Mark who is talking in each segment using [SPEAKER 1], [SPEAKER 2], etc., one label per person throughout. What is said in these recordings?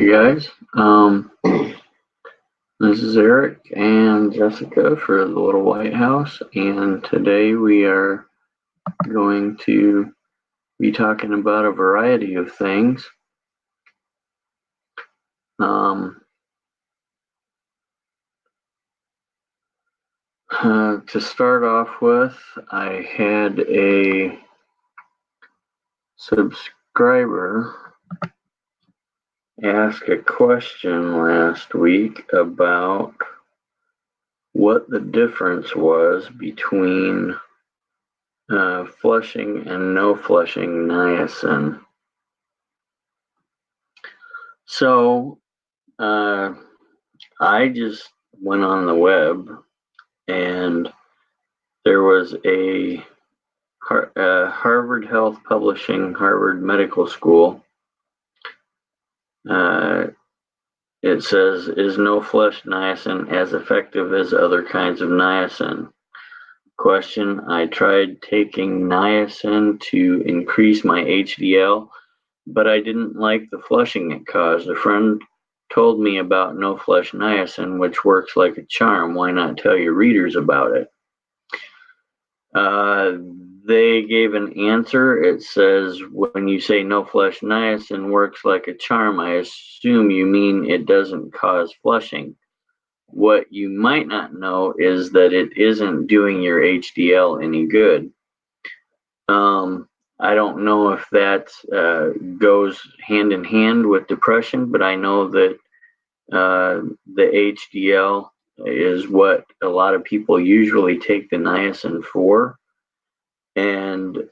[SPEAKER 1] Hey guys, this is Eric and Jessica for the Little Whitehouse, and today we are going to be talking about a variety of things. To start off with, I had a subscriber ask a question last week about what the difference was between flushing and no flushing niacin. So I just went on the web, and there was a Harvard Health Publishing, Harvard Medical School. It says, is no flush niacin as effective as other kinds of niacin? Question, I tried taking niacin to increase my HDL, but I didn't like the flushing it caused. A friend told me about no flush niacin, which works like a charm. Why not tell your readers about it? They gave an answer. It says, when you say no flush niacin works like a charm, I assume you mean it doesn't cause flushing. What you might not know is that it isn't doing your HDL any good. I don't know if that goes hand in hand with depression, but I know that the HDL is what a lot of people usually take the niacin for. And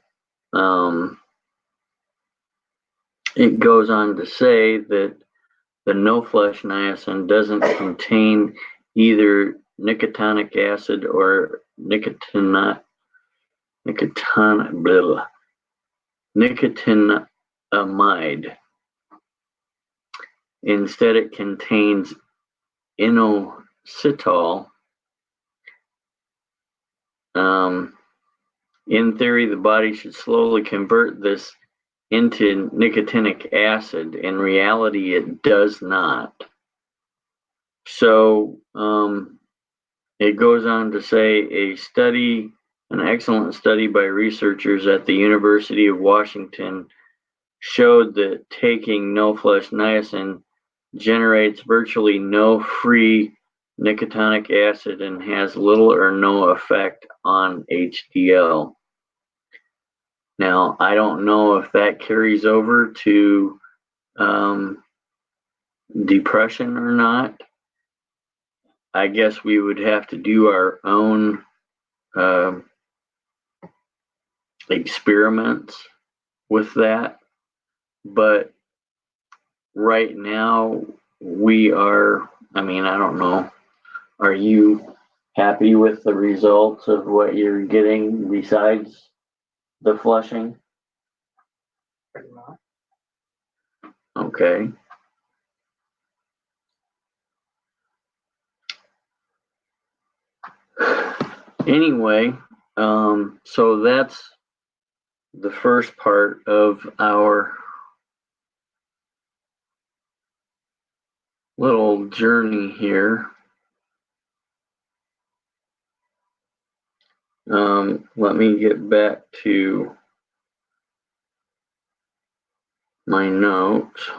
[SPEAKER 1] it goes on to say that the no flush niacin doesn't contain either nicotinic acid or nicotinamide. Instead, it contains inositol. In theory, the body should slowly convert this into nicotinic acid. In reality, it does not. So it goes on to say an excellent study by researchers at the University of Washington showed that taking no flush niacin generates virtually no free nicotinic acid and has little or no effect on HDL. Now, I don't know if that carries over to depression or not. I guess we would have to do our own experiments with that. But right now, I don't know. Are you happy with the results of what you're getting besides the flushing?
[SPEAKER 2] Pretty much.
[SPEAKER 1] Okay. Anyway, so that's the first part of our little journey here. Let me get back to my notes.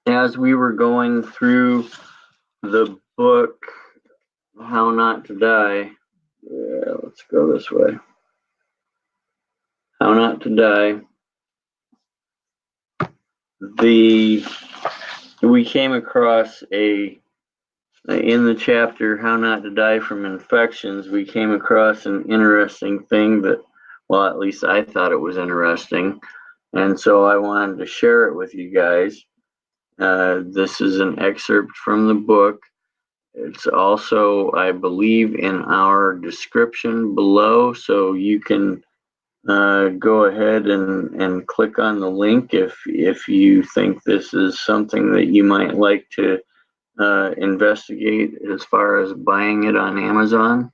[SPEAKER 1] As we were going through the book, How Not to Die, let's go this way. How Not to Die. We came across in the chapter How Not to Die from Infections, we came across an interesting thing that, well, at least I thought it was interesting, and so I wanted to share it with you guys. This is an excerpt from the book. It's also, I believe, in our description below, so you can go ahead and click on the link if you think this is something that you might like to investigate as far as buying it on Amazon.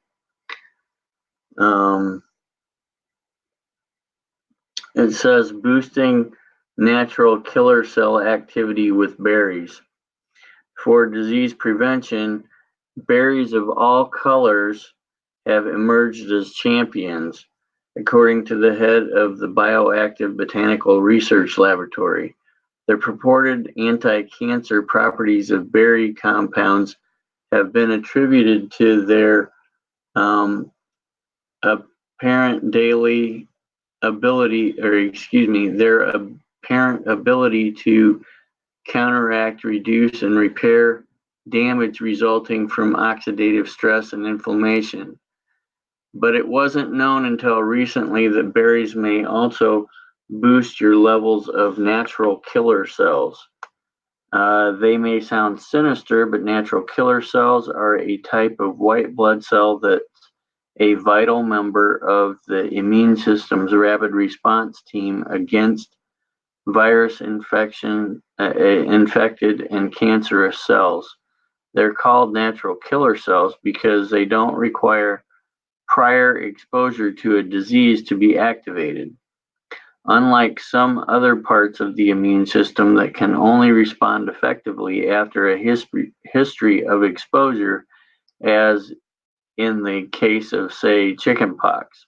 [SPEAKER 1] It says boosting natural killer cell activity with berries. For disease prevention, berries of all colors have emerged as champions, according to the head of the Bioactive Botanical Research Laboratory. The purported anti-cancer properties of berry compounds have been attributed to their apparent daily ability, their apparent ability to counteract, reduce, and repair damage resulting from oxidative stress and inflammation. But it wasn't known until recently that berries may also boost your levels of natural killer cells. They may sound sinister, but natural killer cells are a type of white blood cell that's a vital member of the immune system's rapid response team against virus infected and cancerous cells. They're called natural killer cells because they don't require prior exposure to a disease to be activated. Unlike some other parts of the immune system that can only respond effectively after a history of exposure, as in the case of, say, chickenpox.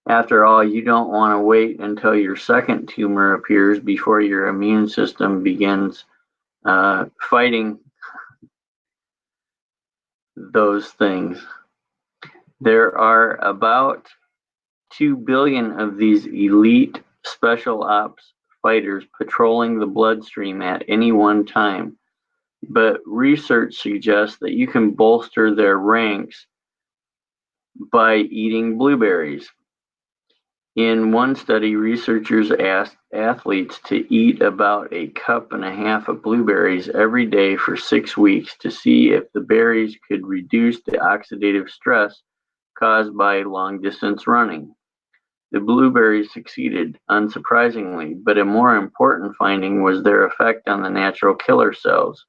[SPEAKER 1] After all, you don't want to wait until your second tumor appears before your immune system begins fighting those things. There are about 2 billion of these elite special ops fighters patrolling the bloodstream at any one time, but research suggests that you can bolster their ranks by eating blueberries. In one study, researchers asked athletes to eat about a cup and a half of blueberries every day for 6 weeks to see if the berries could reduce the oxidative stress caused by long-distance running. The blueberries succeeded, unsurprisingly, but a more important finding was their effect on the natural killer cells.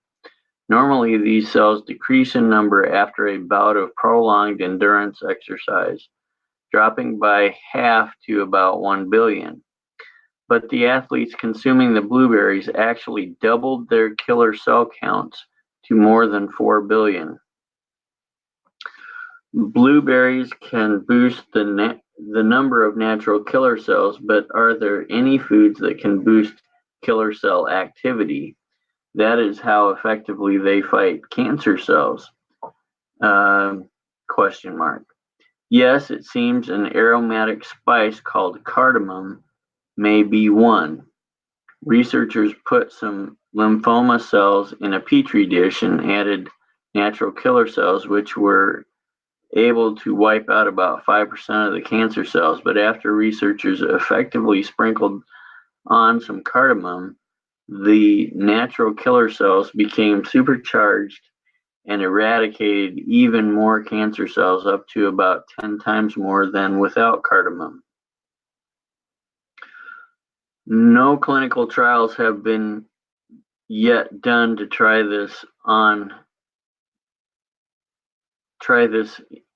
[SPEAKER 1] Normally, these cells decrease in number after a bout of prolonged endurance exercise, dropping by half to about 1 billion. But the athletes consuming the blueberries actually doubled their killer cell counts to more than 4 billion. Blueberries can boost the number of natural killer cells, but are there any foods that can boost killer cell activity? That is how effectively they fight cancer cells. Question mark. Yes, it seems an aromatic spice called cardamom may be one. Researchers put some lymphoma cells in a petri dish and added natural killer cells, which were able to wipe out about 5% of the cancer cells. But after researchers effectively sprinkled on some cardamom, the natural killer cells became supercharged and eradicated even more cancer cells, up to about 10 times more than without cardamom. No clinical trials have been yet done to try this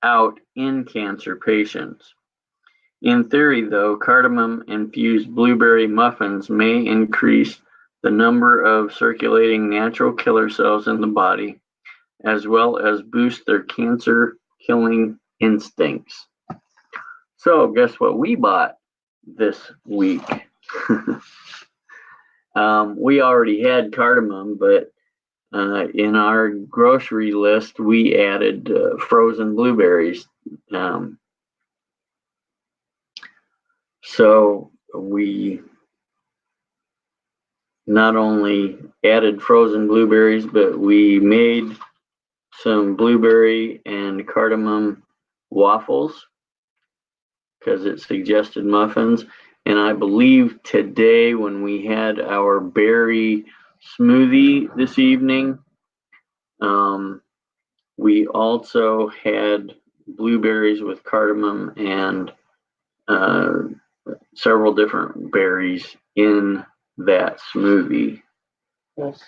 [SPEAKER 1] out in cancer patients. In theory, though, cardamom-infused blueberry muffins may increase the number of circulating natural killer cells in the body, as well as boost their cancer-killing instincts. So, guess what we bought this week? We already had cardamom, but in our grocery list, we added frozen blueberries. So we not only added frozen blueberries, but we made some blueberry and cardamom waffles because it suggested muffins. And I believe today, when we had our berry smoothie this evening, we also had blueberries with cardamom and several different berries in that smoothie.
[SPEAKER 2] Yes.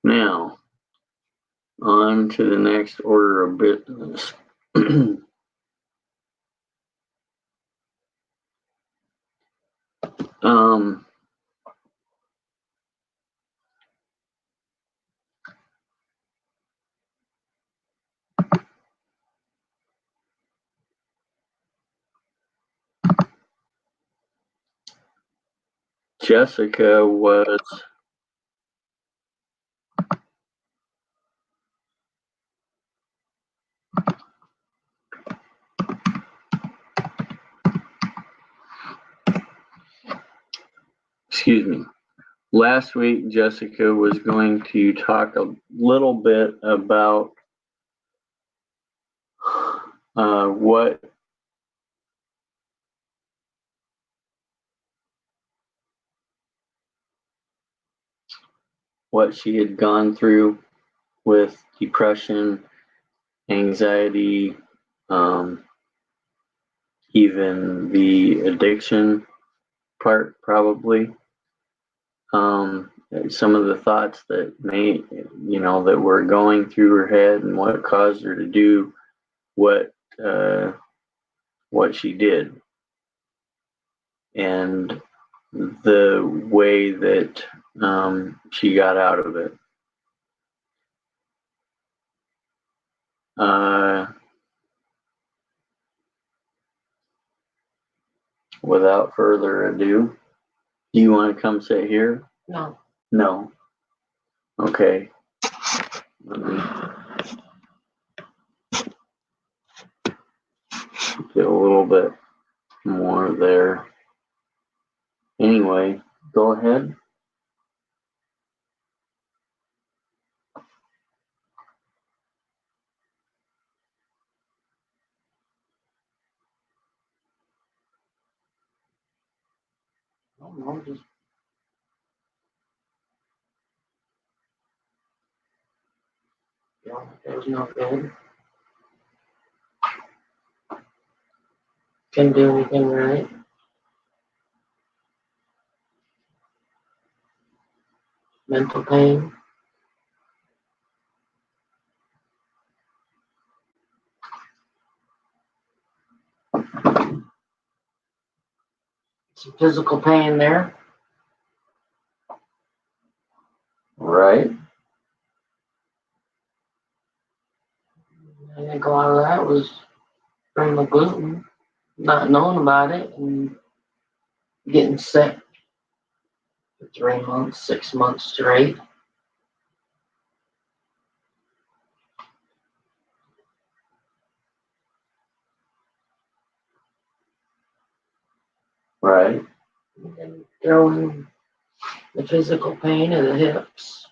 [SPEAKER 1] Now, On to the next order of business. Jessica was excuse me. Last week, Jessica was going to talk a little bit about what she had gone through with depression, anxiety, even the addiction part, probably. Some of the thoughts that that were going through her head and what caused her to do what she did, and the way that she got out of it. Without further ado, do you want to come sit here?
[SPEAKER 2] No.
[SPEAKER 1] No. Okay. Let me get a little bit more there. Anyway, go ahead.
[SPEAKER 2] I don't know, just there's no good. Can't do anything right. Mental pain. Some physical pain there.
[SPEAKER 1] Right.
[SPEAKER 2] I think a lot of that was from the gluten, not knowing about it and getting sick for 3 months, 6 months straight.
[SPEAKER 1] Right.
[SPEAKER 2] And then throwing the physical pain of the hips,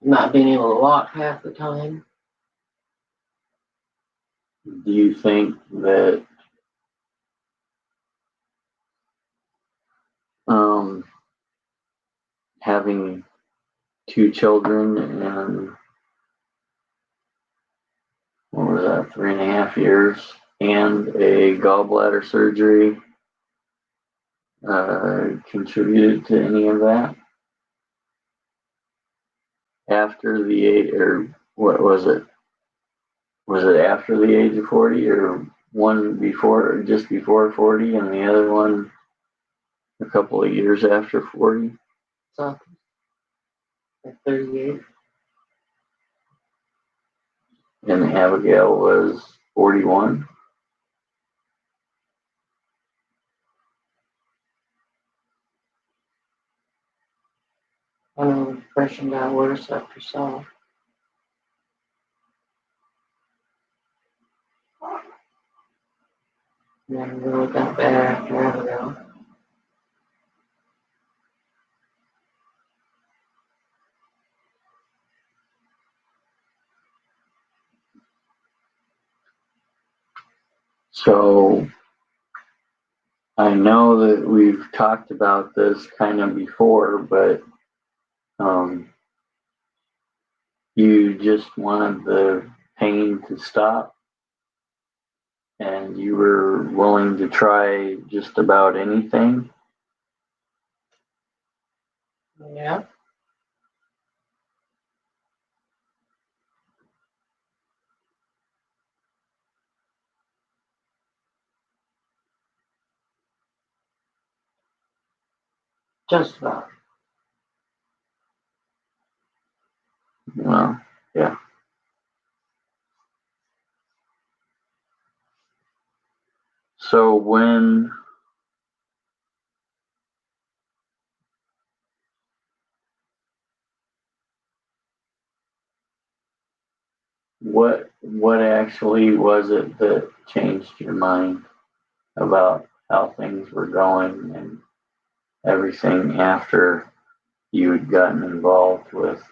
[SPEAKER 2] not being able to walk half the time.
[SPEAKER 1] Do you think that having 2 children and what was that, 3.5 years, and a gallbladder surgery contributed to any of that? After the age, or what was it? Was it after the age of 40, or one before, or just before 40, and the other one a couple of years after 40?
[SPEAKER 2] So, at 38.
[SPEAKER 1] And Abigail was 41.
[SPEAKER 2] I know the depression got worse after so. And then it really got bad after Abigail.
[SPEAKER 1] So I know that we've talked about this kind of before, but you just wanted the pain to stop, and you were willing to try just about anything.
[SPEAKER 2] Yeah. Just about.
[SPEAKER 1] Well, yeah. So what actually was it that changed your mind about how things were going and everything after you had gotten involved with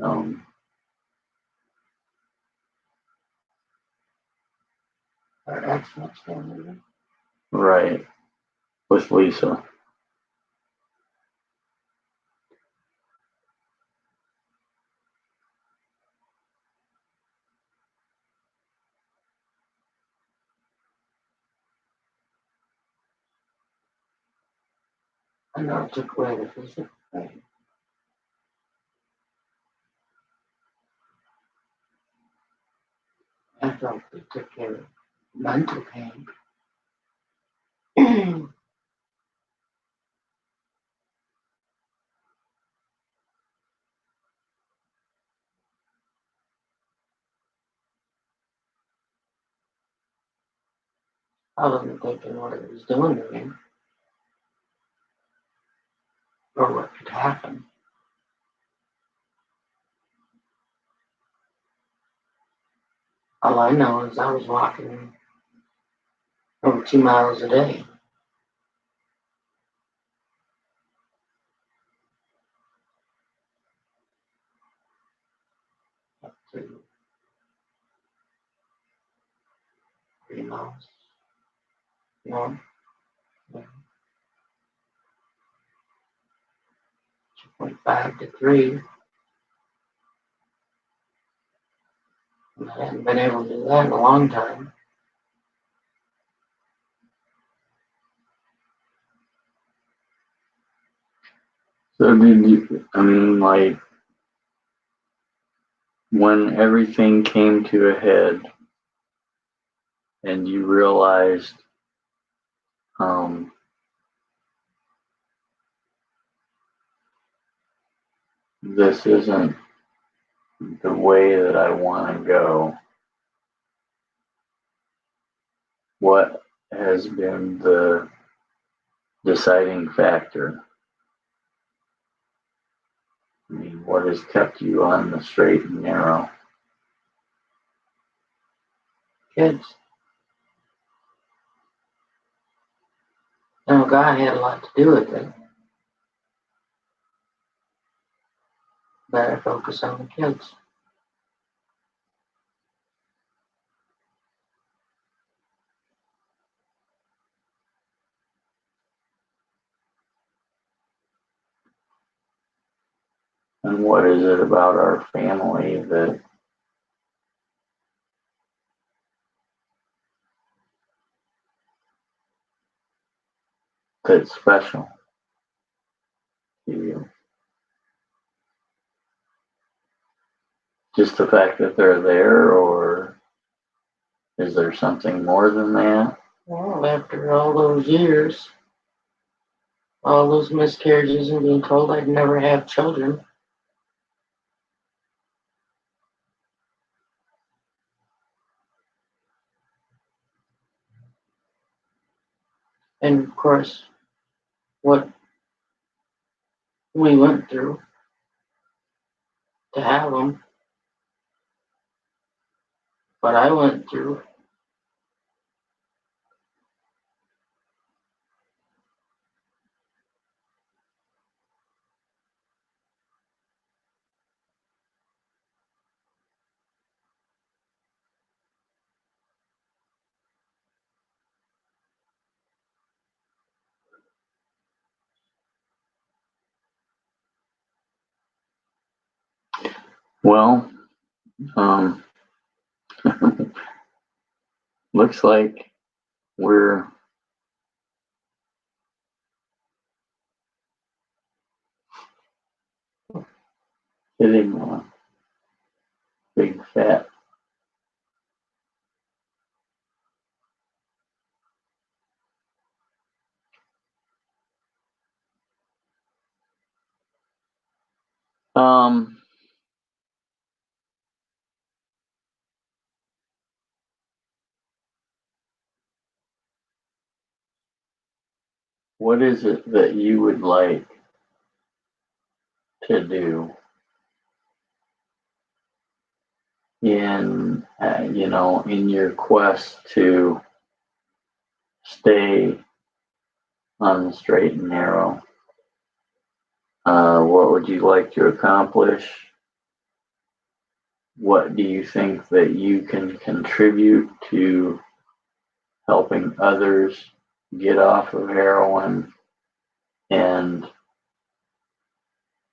[SPEAKER 1] um,
[SPEAKER 2] Our ex-next door neighbor.
[SPEAKER 1] right, with Lisa?
[SPEAKER 2] I know it took away the physical pain. I felt it took care of mental pain. I wasn't thinking what it was doing to me or what could happen. All I know is I was walking over 2 miles a day. Up to 3 miles. No, 2.5 to 3. And I hadn't been able to do that in a long time.
[SPEAKER 1] So did you? I mean, like when everything came to a head and you realized um, this isn't the way that I want to go. What has been the deciding factor? I mean, what has kept you on the straight and narrow?
[SPEAKER 2] Kids. You know, God had a lot to do with it. But I focus on the kids.
[SPEAKER 1] And what is it about our family that's special to you? Just the fact that they're there, or is there something more than that?
[SPEAKER 2] Well, after all those years, all those miscarriages and being told I'd never have children, and of course, what we went through to have them, what I went through.
[SPEAKER 1] Well, looks like we're hitting a big fat What is it that you would like to do in, in your quest to stay on the straight and narrow? What would you like to accomplish? What do you think that you can contribute to helping others get off of heroin and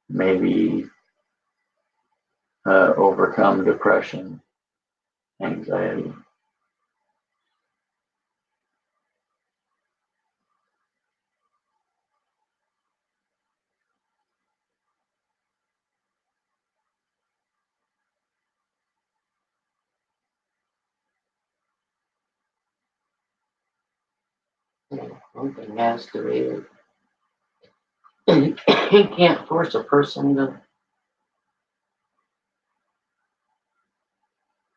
[SPEAKER 1] maybe overcome depression, anxiety?
[SPEAKER 2] One thing has to be, you can't force a person to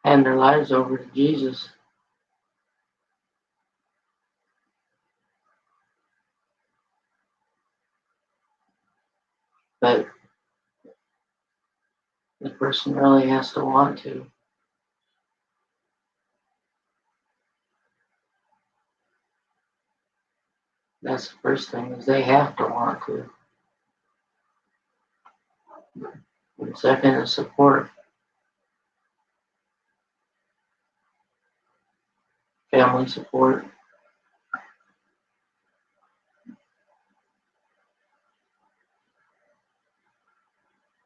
[SPEAKER 2] hand their lives over to Jesus. But the person really has to want to. That's the first thing, is they have to want to. And second is support. Family support.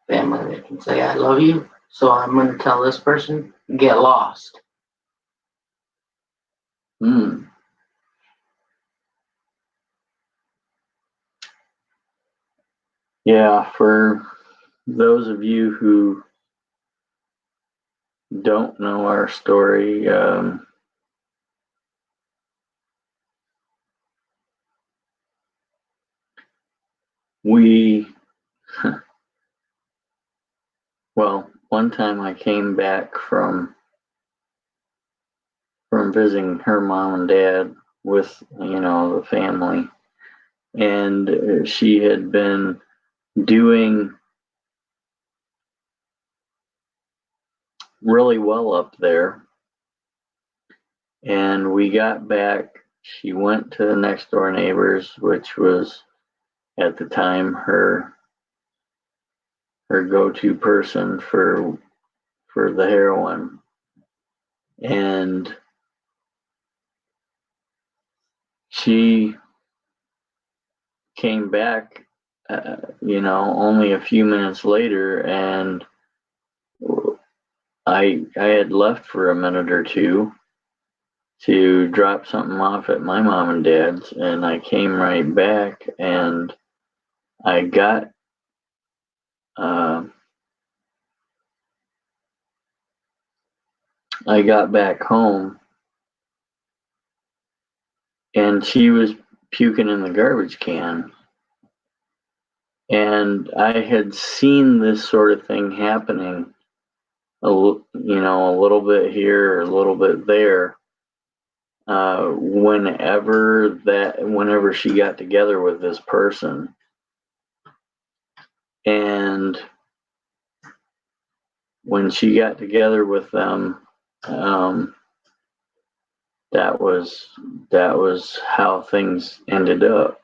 [SPEAKER 2] Family that can say, I love you, so I'm going to tell this person, get lost.
[SPEAKER 1] Yeah, for those of you who don't know our story, we, well, one time I came back from visiting her mom and dad with, the family, and she had been doing really well up there. And we got back, she went to the next door neighbors, which was at the time her go-to person for the heroin. And she came back, only a few minutes later, and I had left for a minute or two to drop something off at my mom and dad's, and I came right back, and I got uh, back home, and she was puking in the garbage can. And I had seen this sort of thing happening, a little bit here, a little bit there, whenever she got together with this person. And when she got together with them, that was how things ended up.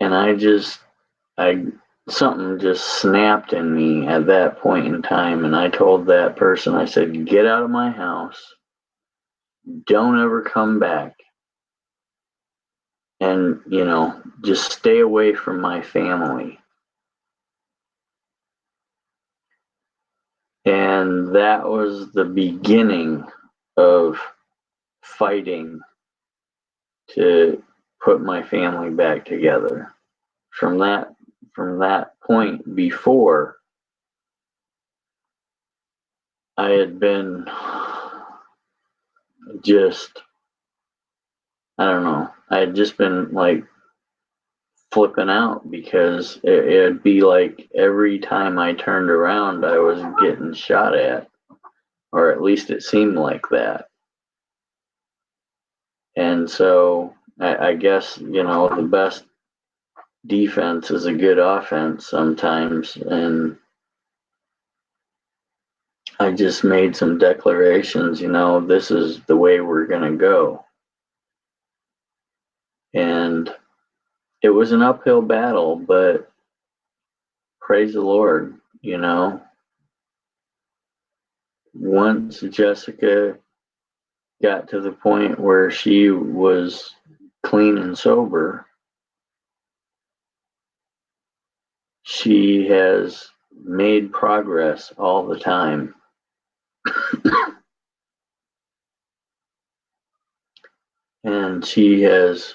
[SPEAKER 1] And something just snapped in me at that point in time, and I told that person, I said, get out of my house, don't ever come back, and just stay away from my family. And that was the beginning of fighting to put my family back together. From that point before, I had been just, I don't know, I had just been like flipping out because it'd be like every time I turned around, I was getting shot at, or at least it seemed like that. And so I guess, the best defense is a good offense sometimes. And I just made some declarations, this is the way we're going to go. And it was an uphill battle, but praise the Lord, once Jessica got to the point where she was clean and sober, she has made progress all the time. And she has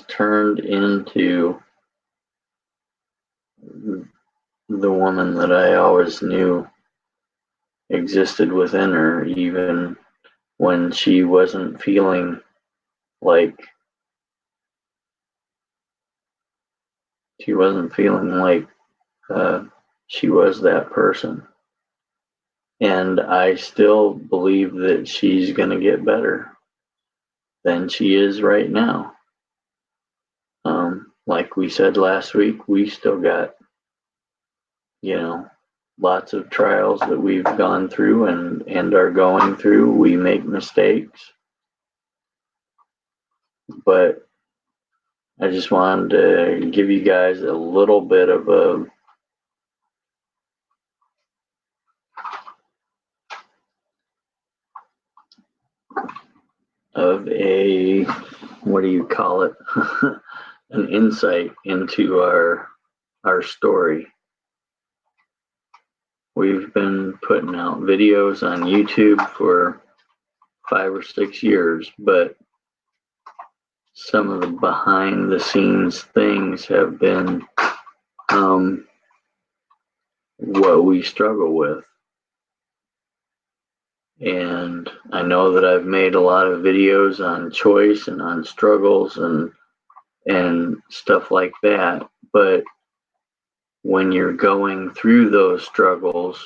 [SPEAKER 1] turned into the woman that I always knew existed within her, even when she wasn't feeling like she was that person. And I still believe that she's going to get better than she is right now. Like we said last week, we still got, lots of trials that we've gone through and are going through. We make mistakes. But I just wanted to give you guys a little bit of a what do you call it? An insight into our story. We've been putting out videos on YouTube for 5 or 6 years, but some of the behind the scenes things have been what we struggle with. And I know that I've made a lot of videos on choice and on struggles and stuff like that, but when you're going through those struggles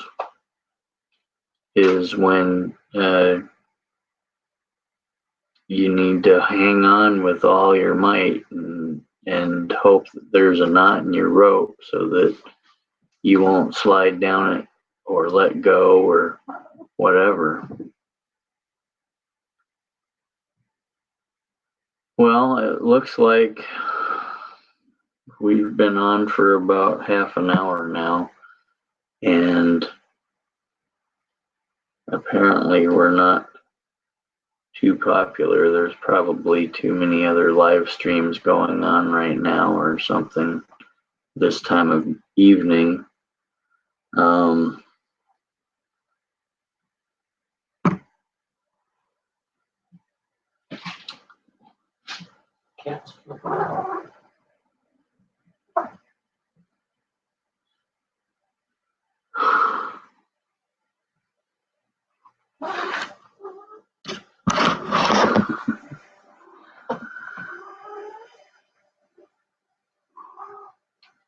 [SPEAKER 1] is when you need to hang on with all your might and hope that there's a knot in your rope so that you won't slide down it or let go or whatever. Well, it looks like we've been on for about half an hour now, and apparently we're not too popular. There's probably too many other live streams going on right now or something this time of evening.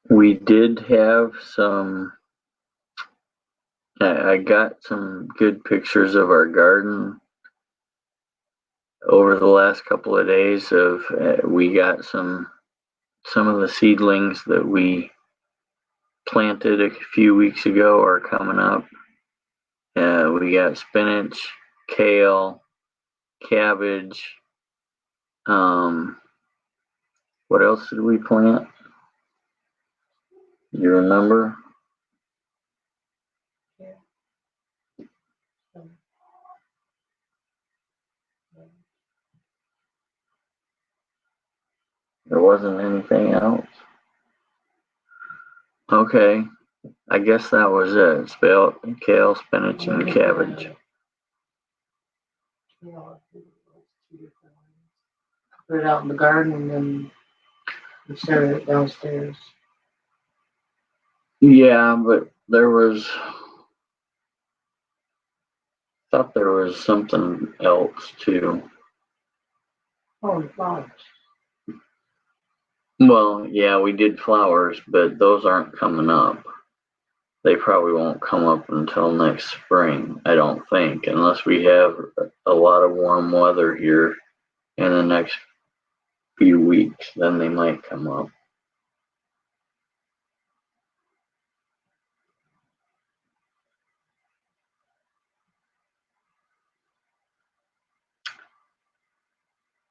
[SPEAKER 1] We did have I got some good pictures of our garden over the last couple of days we got some of the seedlings that we planted a few weeks ago are coming up. We got spinach, kale, cabbage. What else did we plant? You remember? There wasn't anything else. Okay, I guess that was it. Kale, spinach, and cabbage.
[SPEAKER 2] Put it out in the garden and then we started it downstairs.
[SPEAKER 1] Yeah, but there was Thought there was something else too.
[SPEAKER 2] Oh, flowers.
[SPEAKER 1] Well, yeah, we did flowers, but those aren't coming up. They probably won't come up until next spring, I don't think, unless we have a lot of warm weather here in the next few weeks, then they might come up.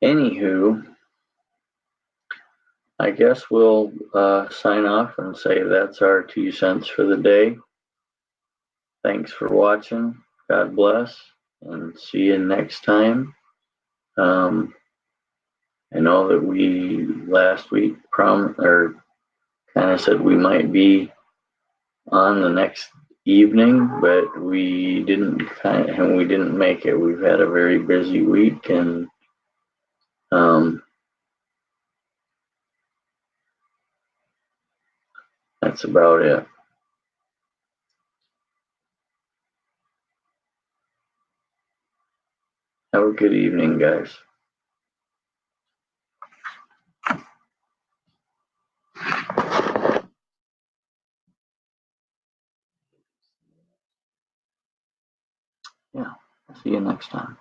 [SPEAKER 1] Anywho, I guess we'll sign off and say that's our 2 cents for the day. Thanks for watching. God bless, and see you next time. I know that we last week kind of said we might be on the next evening, but we didn't make it. We've had a very busy week, and that's about it. Have a good evening, guys. Yeah, see you next time.